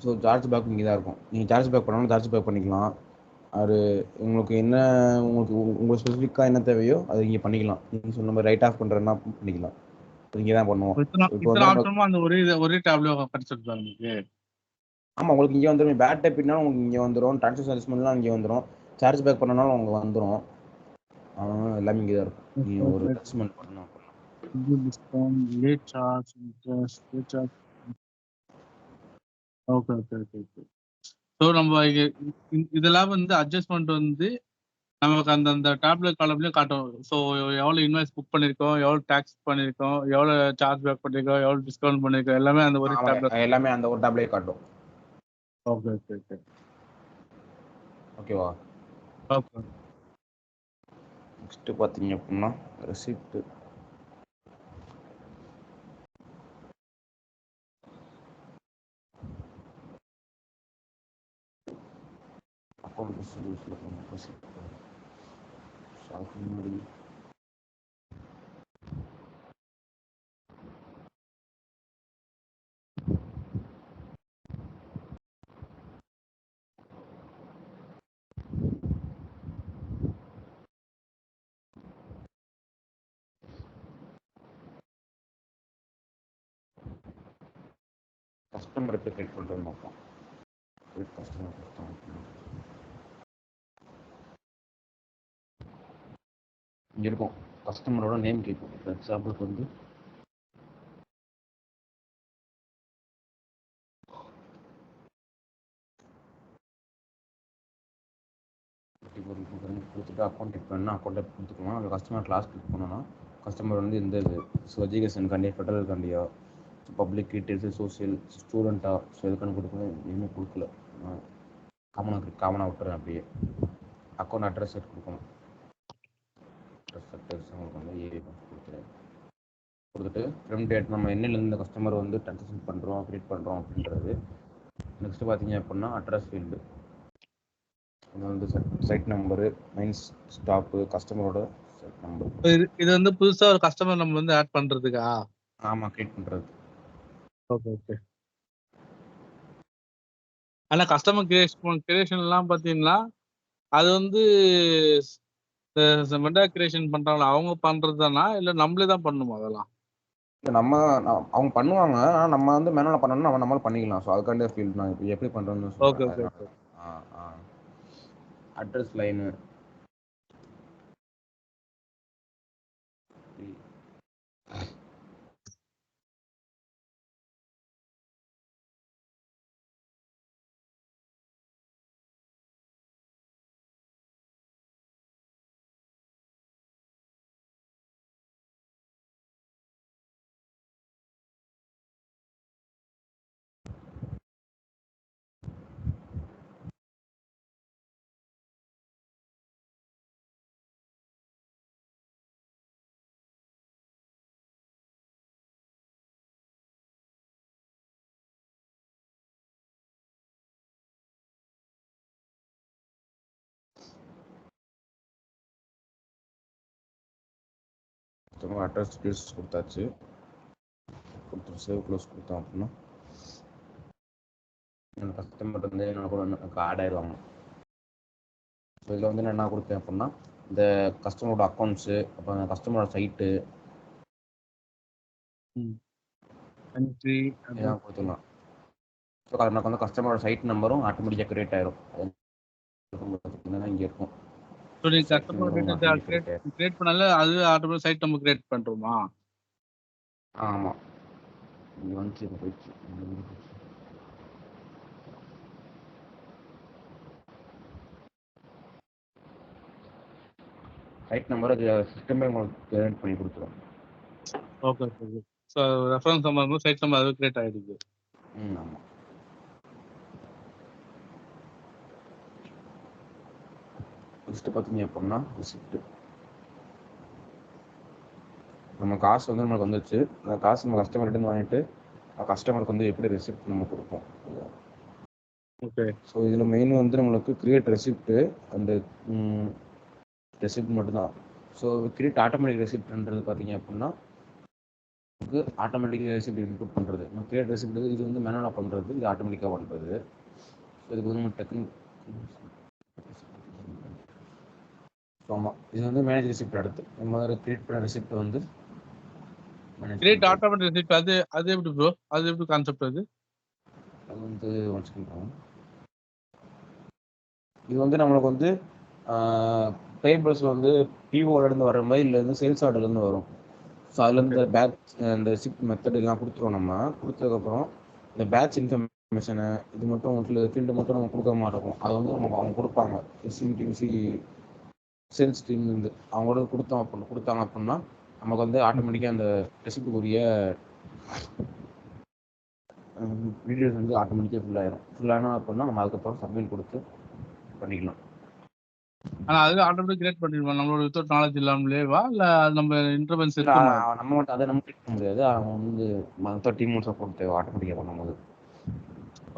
So charge back இங்கே தான் இருக்கும். நீங்கள் சார்ஜ் பேக் பண்ணாலும் சார்ஜ் பேக் பண்ணிக்கலாம். அது உங்களுக்கு என்ன, உங்களுக்கு ஸ்பெசிஃபிக்காக என்ன தேவையோ அது இங்கே பண்ணிக்கலாம். நீங்கள் சொன்ன மாதிரி ரைட் ஆஃப் பண்ணுறதுனா பண்ணிக்கலாம். இங்கே தான் பண்ணுவோம். இப்போ வந்து அந்த ஒரே டேப்ல கிடைச்சிருக்கா உங்களுக்கு? ஆமாம், உங்களுக்கு இங்கே வந்துடும். பேட் டைப்னாலும் உங்களுக்கு இங்கே வந்துடும். ட்ரான்சாக்ஷன் அட்ஜஸ்ட்மெண்ட்லாம் இங்கே வந்துடும். சார்ஜ் பேக் பண்ணனாலும் உங்களுக்கு வந்துடும். எல்லாமே இங்கே தான் இருக்கும். நீங்கள் ஒரு அட்ஜஸ்ட்மெண்ட் பண்ணலாம். Discount, late charge, interest, late charge. Okay okay okay okay. So நம்ம இதெல்லாம் வந்து அட்ஜஸ்ட்மெண்ட் வந்து நமக்கு அந்த டேப்லெட் காலம்லேயே காட்டும். ஸோ எவ்வளோ இன்வாய்ஸ் புக் பண்ணியிருக்கோம், எவ்வளோ டேக்ஸ் பண்ணியிருக்கோம், எவ்வளோ சார்ஜ் பேக் பண்ணியிருக்கோம், எவ்வளோ டிஸ்கவுண்ட் பண்ணியிருக்கோம், எல்லாமே அந்த ஒரு டேப்லெட், எல்லாமே அந்த ஒரு டேப்லேயே காட்டும். ஓகே ஓகே ஓகே ஓகேவா? ஓகே. நெக்ஸ்ட்டு பார்த்தீங்க அப்படின்னா ரெசிப்ட்டு. அக்கௌண்ட் ரெசிப்ட்ஸில் ரெசிப்ட் ஷாப்பிங் கஸ்டமர் எப்படி கிரியேட் பண்ணுறதுன்னு பார்ப்போம். கஸ்டமர் இங்கே இருக்கும். கஸ்டமரோட நேம் கேட்கும். ஃபார் எக்ஸாம்பிளுக்கு வந்து பொருள் கொடுத்துட்டு அக்கௌண்ட் கிளிக் பண்ணால் அக்கௌண்ட்டை கொடுத்துக்கலாம். அந்த கஸ்டமர் கிளாஸ் கிளிக் பண்ணோன்னா கஸ்டமர் வந்து எந்த இது எஜுகேஷன் காண்டியா ஃபெடரல் காண்டியா பப்ளிக் டீட்டெயில்ஸு சோசியல் ஸ்டூடெண்ட்டா ஸோ எதுக்கான கொடுக்கணும் எதுவுமே கொடுக்கல. காமனாக விட்டுறேன். அப்படியே அக்கௌண்ட் அட்ரஸ் கொடுக்கணும். அட்ரஸ் உங்களுக்கு வந்து ஏரியா கொடுத்துறேன். கொடுத்துட்டு ஃப்ரம் டேட் நம்ம என்னிலேருந்து இந்த கஸ்டமர் வந்து ட்ரான்சாக்ஷன் பண்ணுறோம் க்ரியேட் பண்ணுறோம் அப்படின்றது. நெக்ஸ்ட்டு பார்த்தீங்க அப்படின்னா அட்ரஸ் ஃபீல்டு. இது வந்து சைட் நம்பரு, மெயின் ஸ்டாப்பு, கஸ்டமரோட சைட் நம்பர். இது வந்து புதுசா ஒரு கஸ்டமர் நம்ம வந்து ஆட் பண்றதுக்கா? ஆமாம், கிரியேட் பண்ணுறது. Okay okay. ஆனால் கஸ்டமர் கிரியேஷன்லாம் பார்த்தீங்கன்னா அது வந்து மெண்டா கிரியேஷன் பண்றாங்களா அவங்க பண்றது தானா இல்லை நம்மளே தான் பண்ணணுமா அதெல்லாம்? அவங்க பண்ணுவாங்க. ஆனால் நம்ம வந்து மேனுவலாக பண்ணணும்னா நம்மளால பண்ணிக்கலாம். ஸோ அதுக்காண்டிய ஃபீல்டு நான் இப்போ எப்படி பண்ணுறோன்னு ஓகே ஓகே சொல்கிறேன். Okay. Address line address details கொடுத்தாச்சு. கொடுத்து சேவ் க்ளோஸ் கொடுத்தோம் அப்படின்னா என்னோட கஸ்டமர் வந்து என்னோட கூட எனக்கு ஆட் ஆயிடுவாங்க. ஸோ இதில் வந்து நான் என்ன கொடுத்தேன் அப்படின்னா இந்த கஸ்டமரோட அக்கௌண்ட்ஸு, அப்புறம் அந்த கஸ்டமரோட சைட்டு இதெல்லாம் கொடுத்துடலாம். ஸோ எனக்கு வந்து கஸ்டமரோட சைட் நம்பரும் ஆட்டோமேட்டிக்காக கிரியேட் ஆயிரும். இங்கே இருக்கும். ஸோ நீங்கள் கஸ்டமர் டீட்டெயில்ஸ் கிரியேட் பண்ணால அது ஆட்டோமேட்டிக் சைட் நம்ம கிரியேட் பண்ணுறோமா? ஆமாம், இங்கே வந்துச்சு போயிடுச்சு. சைட் நம்பர் அது சிஸ்டமே உங்களுக்கு கிரியேட் பண்ணி கொடுத்துரும். Okay okay. So reference number side number அது கிரியேட் ஆகிடுது. ஆமாம். ஃபஸ்ட்டு பார்த்தீங்க அப்படின்னா ரிசிப்ட். நம்ம காசு வந்து நம்மளுக்கு வந்துச்சு. அந்த காசு நம்ம கஸ்டமர்கிட்ட வாங்கிட்டு கஸ்டமருக்கு வந்து எப்படி ரெசிப்ட் நம்ம கொடுப்போம். ஓகே. ஸோ இதில் மெயின் வந்து நம்மளுக்கு கிரியேட் ரெசிப்ட்டு அந்த ரெசிப்ட் மட்டும்தான். ஸோ கிரியேட் ஆட்டோமேட்டிக் ரெசிப்ட்ன்றது பார்த்தீங்க அப்படின்னா நமக்கு ஆட்டோமேட்டிக் ரெசிப்ட் இன்புட் பண்ணுறது. நம்ம கிரியேட் ரெசிப்ட் இது வந்து மேனுவலாக பண்ணுறது, இது ஆட்டோமேட்டிக்காக பண்ணுறது. ஸோ இதுக்கு வந்து நம்ம டெக்னிக். ஆமாம், இது வந்து மேனேஜ் ரெசிப்ட். அடுத்து நம்ம முதல்ல கிரியேட் பண்ண ரெசிப்ட் வந்து கிரியேட் ஆட்டோமேட்டிக் ரெசிப்ட் அது எப்படி ப்ரோ? அது எப்படி கான்செப்ட்? அது வந்து இது வந்து நம்மளுக்கு வந்து டேபிள்ஸ் வந்து பிஓலேருந்து வர மாதிரி இல்லை வந்து சேல்ஸ் ஆர்டர்லேருந்து வரும். ஸோ அதுலேருந்து இந்த ரெசிப்ட் மெத்தட் எல்லாம் கொடுத்துருவோம். நம்ம கொடுத்ததுக்கப்புறம் இந்த பேட்ச் இன்ஃபர்மேஷனை இது மட்டும் ஃபீல்டு மட்டும் நம்ம கொடுக்க மாட்டோம். அதை வந்து அவங்க கொடுப்பாங்க. எஸ்சிடிசி சேல்ஸ் டீம்லேருந்து அவங்களோட கொடுத்தாங்க அப்படின்னா நமக்கு வந்து ஆட்டோமேட்டிக்காக அந்த ரெசிப்டுக்குரிய டீட்டெயில்ஸ் வந்து ஆட்டோமேட்டிக்காக ஃபுல்லாயிடும் அப்படின்னா நம்ம அதுக்கப்புறம் சப்மிட் கொடுத்து பண்ணிக்கலாம். ஆனால் அது ஆட்டோமேட்டிக் கிரியேட் பண்ணிடுவோம் நம்மளோட வித்தவுட் நாலேஜ் இல்லாமலேவா இல்லை நம்ம இன்டர்வென்ஸ் இருக்குமா? நம்ம மட்டும் அதை நம்ம கிளிக் பண்ண முடியாது. அவங்க வந்து மற்ற டீம் சப்போர்ட் தேவை ஆட்டோமேட்டிக்காக பண்ணும்போது.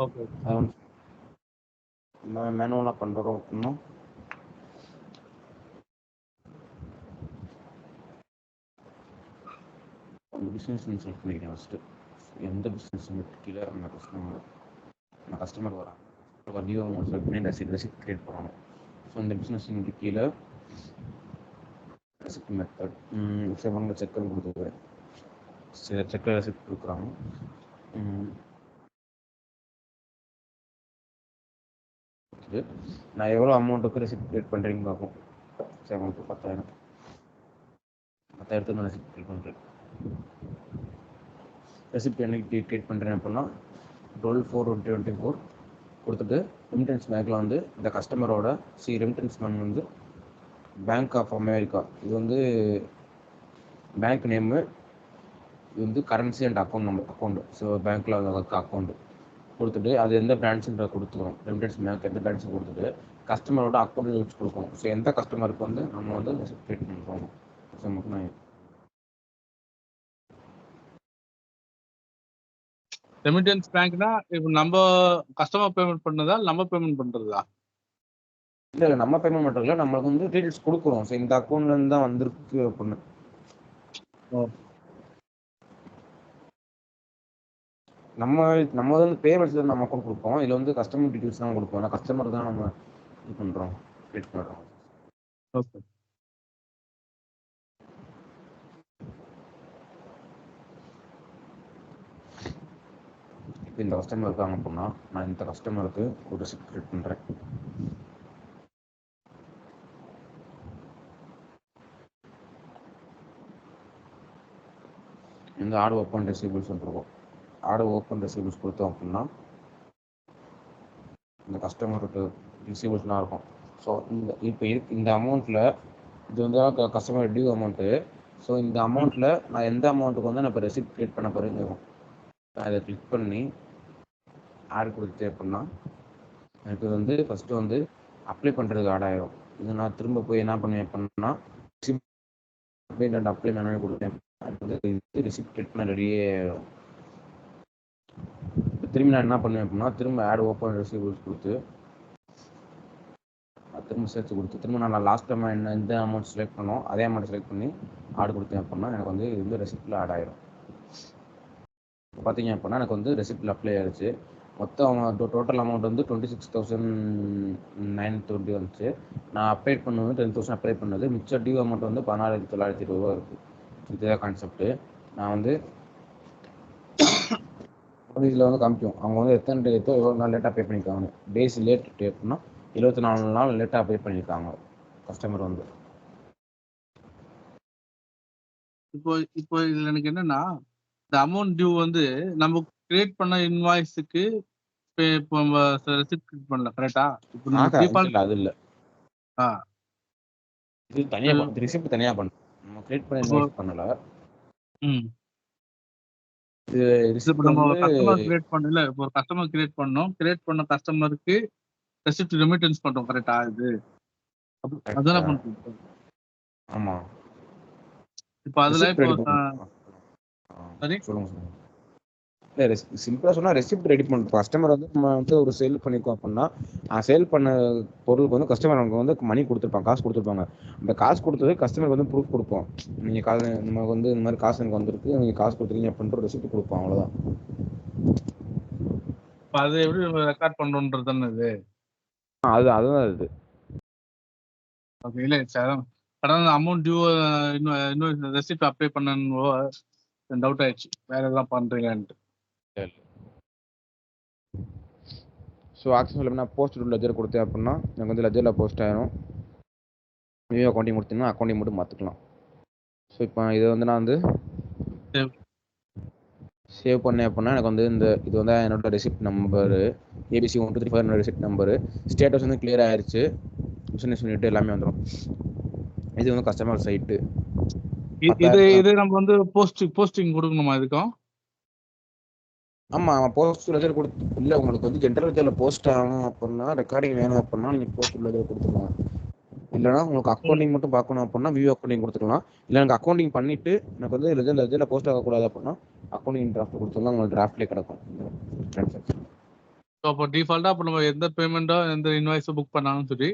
ஓகே. மேனுவலாக பண்ணுறோம் அப்படின்னா பிஸ்னஸ் செலக்ட் பண்ணிக்கிறேன். ஃபஸ்ட்டு எந்த பிஸ்னஸ் கீழே நம்ம கஸ்டமர் வராங்க நியூ செலக்ட் பண்ணி ரெசிப்ட் கிரியேட் பண்ணணும். ஸோ இந்த பிஸ்னஸ் கீழே ரெசிப்ட் மெத்தட் செக்கர் கொடுத்துருக்கேன். செக்கர் ரெசிப்ட் கொடுக்குறாங்க. நான் எவ்வளோ அமௌண்ட்டுக்கு ரெசிப்ட் கிரியேட் பண்ணுறீங்க பார்ப்போம். சரி, உங்களுக்கு 10,000 நான் ரெசிப்ட் கிரியேட் பண்ணுறேன். ரெசிப்ட் என்னைக்கு கிரியேட் பண்ணுறேன் அப்படின்னா 12/4/2024 கொடுத்துட்டு ரெமிட்டன்ஸ் பேங்க்கில் வந்து இந்த கஸ்டமரோட ரெமிட்டன்ஸ் பேங்க் வந்து பேங்க் ஆஃப் அமெரிக்கா, இது வந்து பேங்க் நேமு, இது வந்து currency and account number, account. So பேங்க்கில் அக்கௌண்ட் கொடுத்துட்டு அது எந்த பிரான்ச்சுன்ற கொடுத்துக்கணும். ரெமிட்டன்ஸ் பேங்க் எந்த பிரான்ச்சு கொடுத்துட்டு கஸ்டமரோட அக்கௌண்ட் வச்சு கொடுக்கணும். ஸோ எந்த கஸ்டமருக்கு வந்து நம்ம வந்து ரெசிப்ட் பண்ணுறோம். ஸோ மட்டும் ரெமிட்டன்ஸ் பேங்க்னா இப்போ நம்ம கஸ்டமர் பேமெண்ட் பண்ணதா நம்ம பேமெண்ட் பண்றதா? இல்லை நம்ம பேமெண்ட் பண்ணுறதுல நம்மளுக்கு வந்து டீட்டெயில்ஸ் கொடுக்குறோம். ஸோ இந்த அக்கௌண்ட்லேருந்து தான் வந்திருக்கு அப்படின்னு. நம்ம வந்து பேமெண்ட்ஸ் நம்ம அக்கௌண்ட் கொடுப்போம். இதில் வந்து கஸ்டமர் டீட்டெயில்ஸ் தான் கொடுப்போம். ஆனால் கஸ்டமர் தான் நம்ம இது பண்ணுறோம், கிரியேட் பண்ணுறோம். ஓகே. இப்போ இந்த கஸ்டமர் இருக்காங்க அப்படின்னா நான் இந்த கஸ்டமருக்கு ஒரு ரெசிப்ட் கிரியேட் பண்ணுறேன். இந்த ஆர்டர் ஓப்பன் ரெசிபிள்ஸ் இருக்கும். ஆர்டர் ஓப்பன் ரெசிபிள்ஸ் கொடுத்தோம் அப்படின்னா இந்த கஸ்டமருக்கு ரிசீவல்ஸ்லாம் இருக்கும். ஸோ இப்போ இந்த அமௌண்ட்டில் இது வந்து கஸ்டமர் டியூ அமௌண்ட்டு. ஸோ இந்த அமௌண்ட்டில் நான் எந்த அமௌண்ட்டுக்கு வந்து நான் இப்போ ரெசிப்ட் கிரியேட் பண்ண போகிறேன்னு இருக்கும். நான் இதை கிளிக் பண்ணி ஆட் கொடுத்தேன் அப்படின்னா எனக்கு வந்து ஃபஸ்ட்டு வந்து அப்ளை பண்ணுறதுக்கு ஆட் ஆகிடும். இது நான் திரும்ப போய் என்ன பண்ணுவேன் அப்படின்னா அப்ளை பண்ணவே கொடுத்தேன். அது வந்து ரெசிப்ட் கிரியேட் பண்ண ரெடியே ஆகிடும். திரும்பி நான் என்ன பண்ணுவேன் அப்படின்னா திரும்ப ஆட் ஓப்பன் ரெசிபிள்ஸ் கொடுத்து திரும்ப சேர்த்து கொடுத்து திரும்ப நான் லாஸ்ட் டைம் என்ன எந்த அமௌண்ட் செலக்ட் பண்ணோம் அதே அமௌண்ட் செலக்ட் பண்ணி ஆட் கொடுத்தேன் அப்படின்னா எனக்கு வந்து இது வந்து ரெசிப்டில் ஆட் ஆகிடும். பார்த்தீங்க அப்படின்னா எனக்கு வந்து ரெசிப்டில் அப்ளை ஆகிடுச்சு. மொத்தம் டோட்டல் அமௌண்ட் வந்து 26,920 வந்துச்சு. நான் அப்ளை பண்ணது 10,000 அப்ளை பண்ணது. மிச்சம் டியூ அமௌண்ட் வந்து 16,920 இருக்குது. இதுதான் கான்செப்ட்டு. நான் வந்து இதில் வந்து காமிக்கும் அவங்க வந்து எத்தனை டேட்டோ எவ்வளோ நாள் லேட்டாக பே பண்ணியிருக்காங்க. டேஸ் லேட் அப்படின்னா 24 நாள் லேட்டாக பே பண்ணியிருக்காங்க கஸ்டமர் வந்து. இப்போ இதுல எனக்கு என்னன்னா இந்த அமௌண்ட் டியூ வந்து நம்ம கிரியேட் பண்ண இன்வாய்ஸுக்கு இப்போ நம்ம ரெசிப்ட் கிரியேட் பண்ணல, கரெக்டா? இப்போ நம்ம டிஃபால்ட் அது இல்லை, இது தனியாக ரிசிப்ட் தனியாக பண்ணணும். நம்ம கிரியேட் பண்ண இன்வாய்ஸ் பண்ணல. இப்போ நம்ம கஸ்டமர் கிரியேட் பண்ணல, இப்போ ஒரு கஸ்டமர் கிரியேட் பண்ணோம், கிரியேட் பண்ண கஸ்டமருக்கு ரெசிப்ட் ரெமிட்டன்ஸ் பண்றோம், கரெக்டா? இது அதான பண்றோம். ஆமா. இப்போ அதுல இப்போ சரி சொல்லுங்க. இல்லை சிம்பிளாக சொன்னால் ரெசிப்ட் ரெடி பண்ணுறோம். கஸ்டமர் வந்து நம்ம வந்து ஒரு சேல் பண்ணியிருக்கோம் அப்படின்னா சேல் பண்ண பொருளுக்கு வந்து கஸ்டமர் நமக்கு வந்து மணி கொடுத்துருப்பாங்க, காசு கொடுத்துருப்பாங்க. அந்த காசு கொடுத்தது கஸ்டமருக்கு வந்து ப்ரூஃப் கொடுப்போம். நீங்கள் காசு நமக்கு வந்து இந்த மாதிரி காசு எனக்கு வந்திருக்கு, நீங்கள் காசு கொடுத்துருக்கீங்க அப்படின்ற ரெசிப்ட் கொடுப்போம், அவ்வளோதான். அது எப்படி ரெக்கார்ட் பண்றோன்றது தானே இது? அதுதான் இது. ஓகே. இல்லை சார், கடன் அமௌண்ட் டியூ இன்னும் ரெசிப்ட் அப்ளை பண்ணணும் டவுட் ஆயிடுச்சு, வேற எதாவது பண்றீங்கன்ட்டு. ஸோ ஆக்சன் சொல்லணும்னா போஸ்ட் லெஜர் கொடுத்தேன் அப்படின்னா எனக்கு வந்து லெஜரில் போஸ்ட் ஆகிடும். நியூ அக்கௌண்டிங் கொடுத்தீங்கன்னா அக்கௌண்டிங் மட்டும் மாற்றிக்கலாம். ஸோ இப்போ இதை வந்து நான் வந்து சேவ் பண்ணேன் அப்படின்னா எனக்கு வந்து இது வந்து என்னோட ரெசிப்ட் நம்பரு ABC 123 என்னோட ரெசிப்ட் நம்பரு. ஸ்டேட்டஸ் வந்து கிளியர் ஆயிடுச்சு, பிஸ்னஸ் யூனிட் எல்லாமே வந்துடும். இது வந்து கஸ்டமர் சைட்டு. இது நம்ம வந்து போஸ்டிங் கொடுக்கணுமா இதுக்கும்? ஆமாம், போஸ்ட் லெஜர் இல்லை உங்களுக்கு வந்து ஜென்ரல் லெஜரில் போஸ்ட் ஆகணும் அப்படின்னா ரெக்கார்டிங் வேணும் அப்படின்னா நீங்கள் போஸ்ட் லெஜர் கொடுத்துக்கலாம். இல்லைனா உங்களுக்கு அக்கௌண்டிங் மட்டும் பார்க்கணும் அப்படின்னா வியூ அக்கௌண்டிங் கொடுத்துக்கலாம். இல்லை எனக்கு அக்கௌண்டிங் பண்ணிவிட்டு எனக்கு வந்து லெஜரில் போஸ்ட் ஆகக்கூடாது அப்படின்னா அக்கௌண்டிங் டிராஃப்ட் கொடுத்துக்கலாம். உங்களுக்கு டிராஃப்ட்லேயே கிடக்கும் ட்ரான்சாக்ஷன். ஸோ அப்போ டிஃபால்ட்டாக இப்போ நம்ம எந்த பேமெண்ட்டோ எந்த இன்வாய்ஸோ புக் பண்ணாலும் சரி,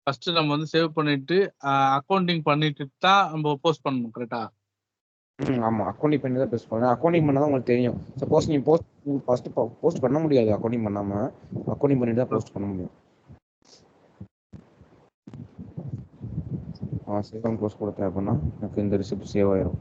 ஃபர்ஸ்ட் நம்ம வந்து சேவ் பண்ணிட்டு அக்கௌண்டிங் பண்ணிட்டு தான் நம்ம போஸ்ட் பண்ணணும், கரெக்டா? ஆமாம், அக்கௌண்டிங் பண்ணி தான் போஸ்ட் பண்ணணும். அக்கௌண்டிங் பண்ணால் தான் உங்களுக்கு தெரியும். சப்போஸ் நீங்கள் ஃபஸ்ட்டு போஸ்ட் பண்ண முடியாது அக்கௌண்டிங் பண்ணாமல், அக்கௌண்டிங் பண்ணிட்டு தான் போஸ்ட் பண்ண முடியும். சேவ் அண்ட் க்ளோஸ் கொடுத்தேன் அப்படின்னா எனக்கு இந்த ரெசிப்ட் சேவ் ஆயிரும்.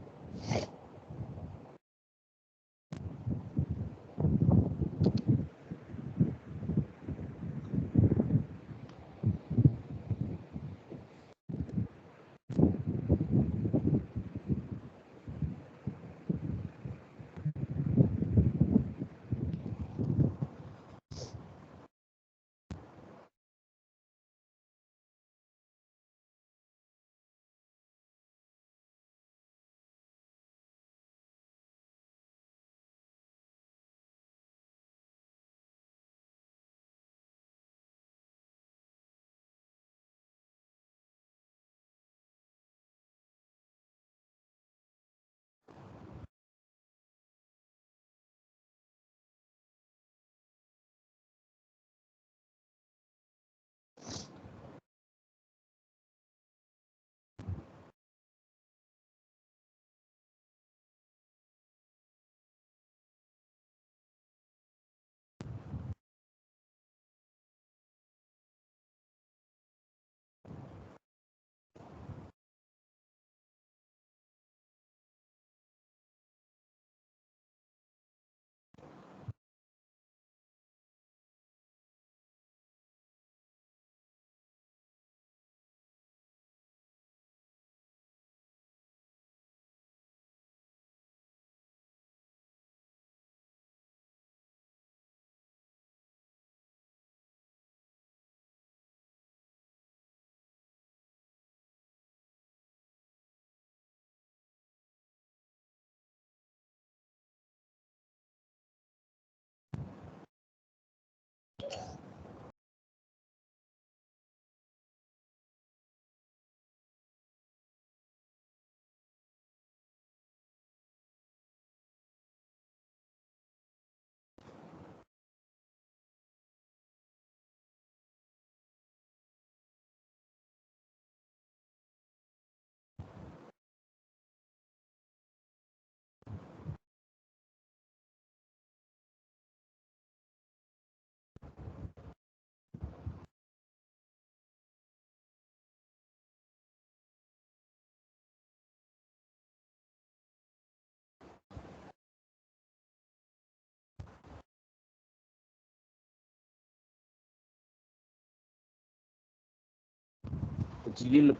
GL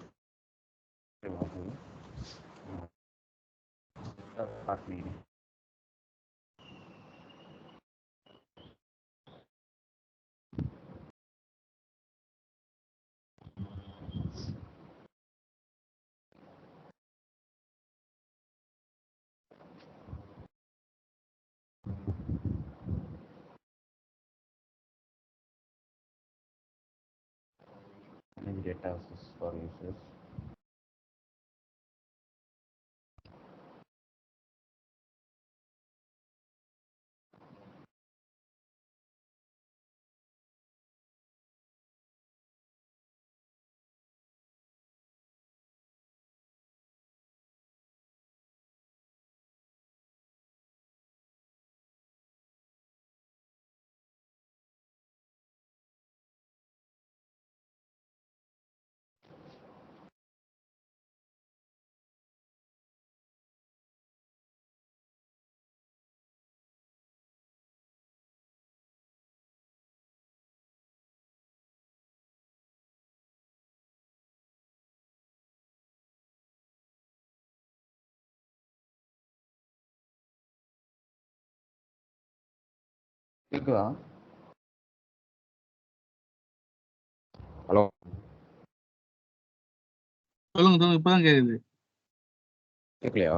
data access for users. கேக்குதா? ஹலோ சொல்லுங்க இப்பதான் கேக்குது. கேட்கலையா?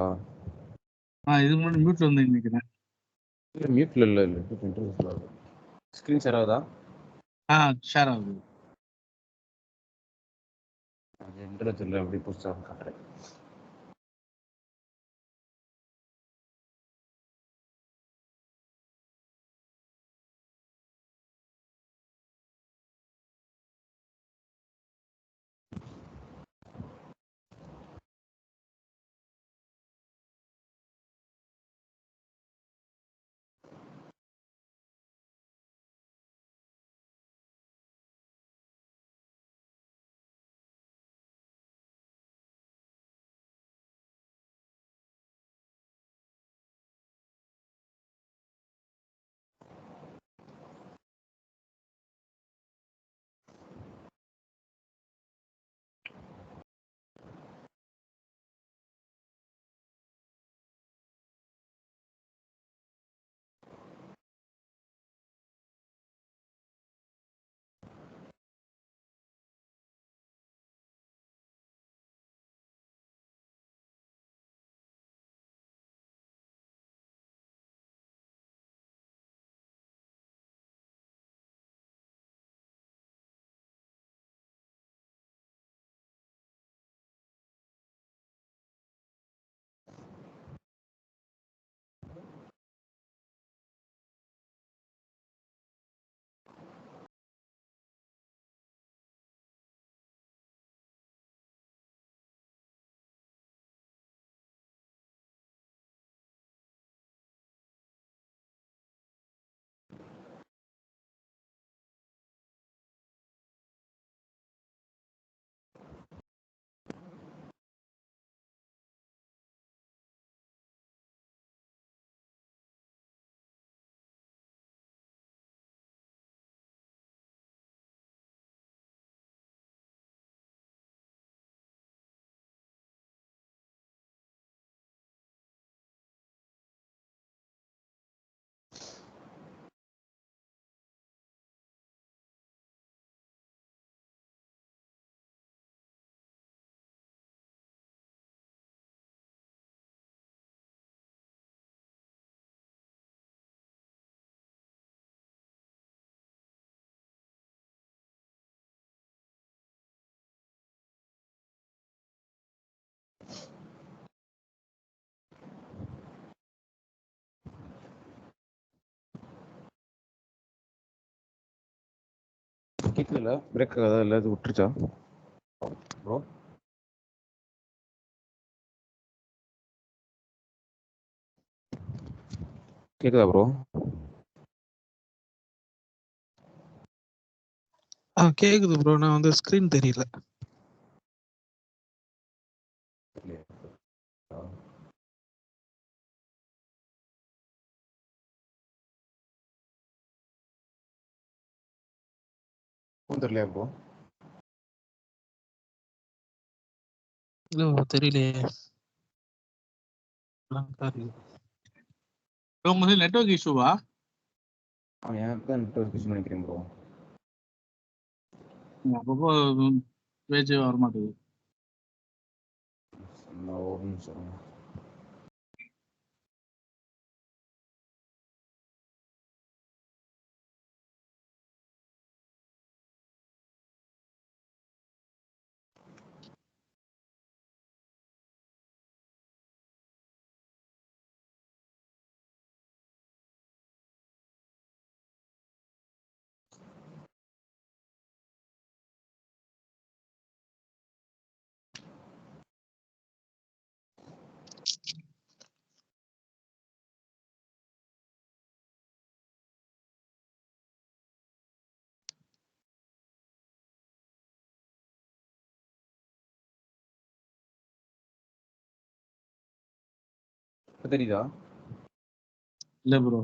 இதுக்கு முன்னாடி மியூட்ல வந்து நினைக்கிறேன். மியூட்ல இல்ல ஸ்கிரீன் ஷேர் ஆகுதா? ஷேர் ஆகுது. இன்டர்நெட்ல எப்படி புதுசா காட்டுறேன். கேட்கல, பிரேக் ஆகாதா? இல்லை இது விட்டுருச்சா ப்ரோ? கேக்குதா ப்ரோ? கேக்குது ப்ரோ. நான் வந்து ஸ்கிரீன் தெரியல. தெரியலையா ப்ரோ? இல்ல bro தெரியலையே. blank-ஆ இருக்கு. ப்ரோ உங்களுக்கு நெட்வொர்க் இஷ்யூவா? எனக்கு தான் நெட்ஒர்க் யூஸ் பண்ணிக்கிறேன் ப்ரோ. அப்பப்போ பேச்சே வர மாட்டேங்குது. ஒரு நிமிஷம். இப்ப தெரியுதா? இல்ல ப்ரோ